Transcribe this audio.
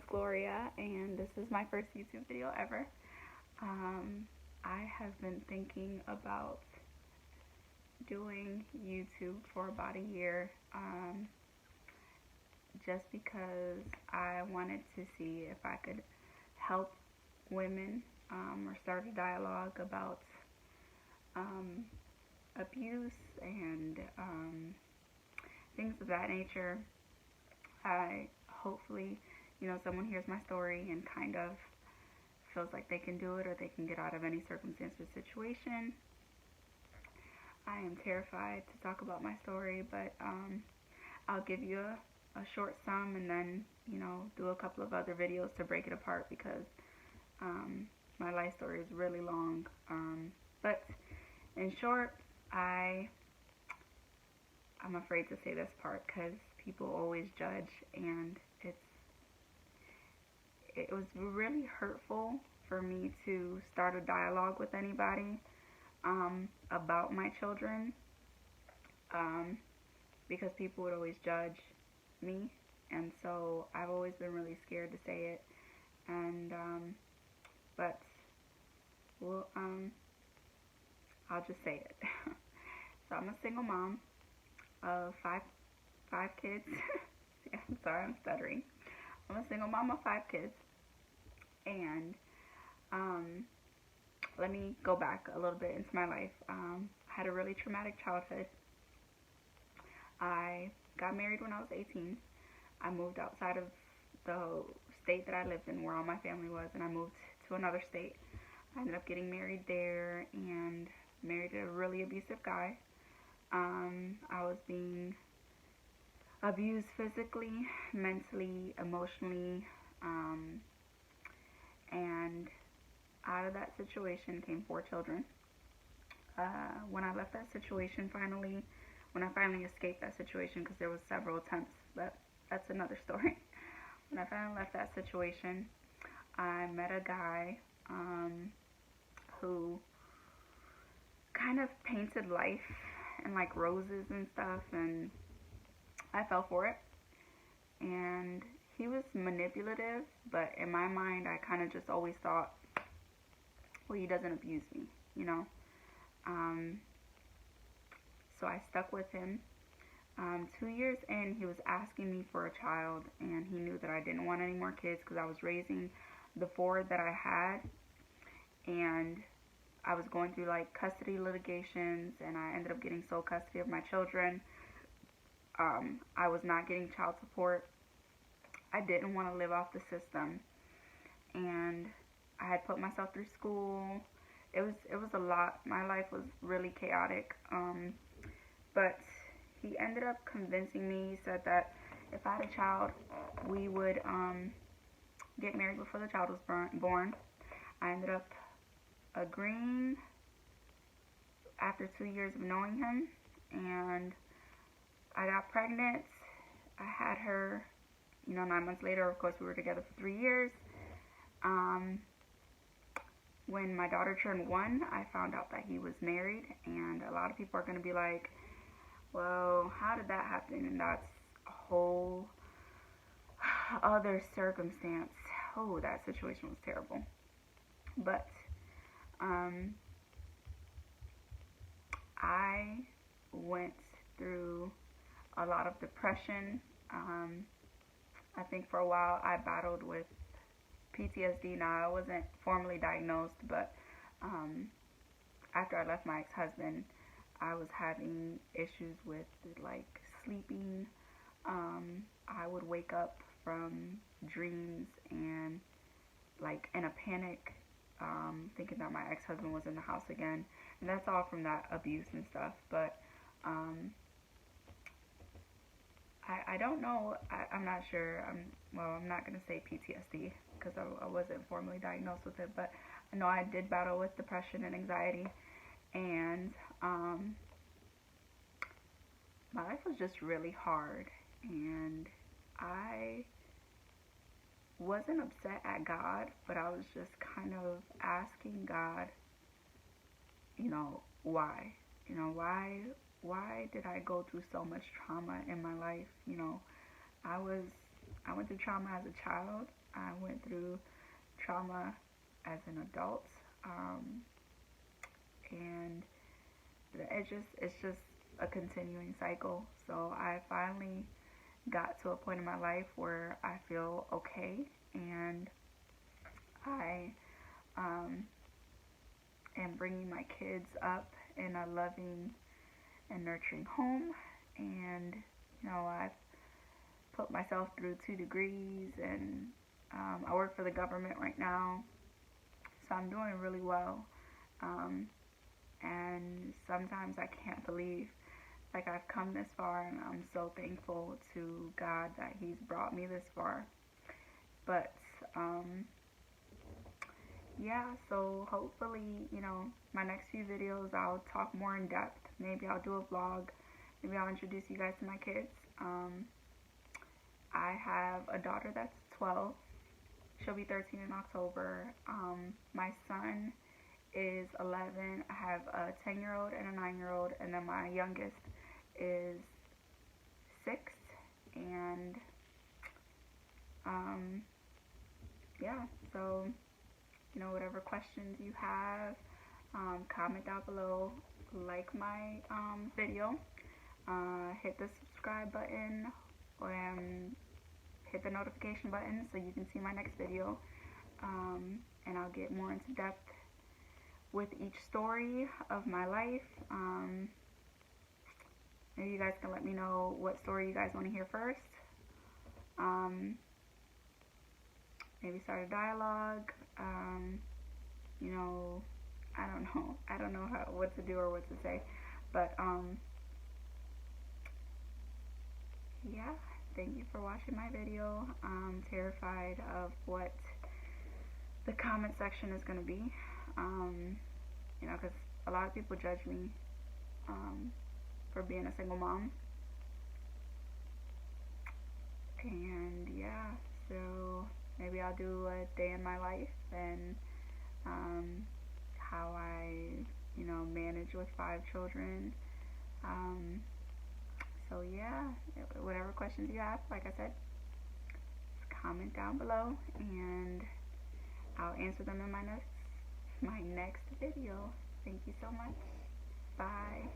Gloria, and this is my first YouTube video ever. I have been thinking about doing YouTube for about a year, just because I wanted to see if I could help women or start a dialogue about abuse and things of that nature. I hopefully, someone hears my story and kind of feels like they can do it or they can get out of any circumstance or situation. I am terrified to talk about my story, but I'll give you a short sum and then, do a couple of other videos to break it apart because my life story is really long. But in short, I'm afraid to say this part because people always judge, and it was really hurtful for me to start a dialogue with anybody about my children, because people would always judge me, and so I've always been really scared to say it. And but well, I'll just say it. So I'm a single mom of five kids. Yeah, I'm sorry, I'm stuttering. I'm a single mom of 5 kids, and let me go back a little bit into my life. I had a really traumatic childhood. I got married when I was 18. I moved outside of the state that I lived in, where all my family was, and I moved to another state. I ended up getting married there and married a really abusive guy. I was being abused physically, mentally, emotionally, and out of that situation came 4 children. When I left that situation when I finally escaped that situation, because there was several attempts, but that's another story. When I finally left that situation, I met a guy who kind of painted life and like roses and stuff, and I fell for it. And he was manipulative, but in my mind I kind of just always thought, well, he doesn't abuse me, so I stuck with him. 2 years in, he was asking me for a child, and he knew that I didn't want any more kids because I was raising the 4 that I had, and I was going through like custody litigations, and I ended up getting sole custody of my children. I was not getting child support. I didn't want to live off the system, and I had put myself through school. It was a lot. My life was really chaotic. But he ended up convincing me. He said that if I had a child, we would get married before the child was born. I ended up agreeing after 2 years of knowing him, and I got pregnant. I had her, 9 months later. Of course, we were together for 3 years. When my daughter turned 1, I found out that he was married, and a lot of people are going to be like, well, how did that happen? And that's a whole other circumstance. Oh, that situation was terrible. But I went through a lot of depression. I think for a while I battled with PTSD. Now, I wasn't formally diagnosed, but after I left my ex-husband, I was having issues with like sleeping. I would wake up from dreams and like in a panic, thinking that my ex-husband was in the house again, and that's all from that abuse and stuff. But I don't know. I'm not sure. I'm not going to say PTSD because I wasn't formally diagnosed with it, but I know I did battle with depression and anxiety, and my life was just really hard, and I wasn't upset at God, but I was just kind of asking God, why? Why did I go through so much trauma in my life? I went through trauma as a child. I went through trauma as an adult, and it's just a continuing cycle. So I finally got to a point in my life where I feel okay, and I am bringing my kids up in a loving and nurturing home. And I've put myself through 2 degrees, and I work for the government right now, so I'm doing really well. And sometimes I can't believe like I've come this far, and I'm so thankful to God that He's brought me this far. But yeah, so hopefully, my next few videos I'll talk more in depth. Maybe I'll do a vlog. Maybe I'll introduce you guys to my kids. I have a daughter that's 12. She'll be 13 in October. My son is 11. I have a 10-year-old and a 9-year-old, and then my youngest is 6. And yeah, so whatever questions you have, comment down below, like my video, hit the subscribe button, and hit the notification button so you can see my next video, and I'll get more into depth with each story of my life. Maybe you guys can let me know what story you guys want to hear first. Maybe start a dialogue. I don't know what to do or what to say, but yeah, thank you for watching my video. I'm terrified of what the comment section is going to be, because a lot of people judge me for being a single mom. And yeah, so maybe I'll do a day in my life, and how I manage with 5 children. So yeah, whatever questions you have, like I said, just comment down below, and I'll answer them in my next video. Thank you so much. Bye.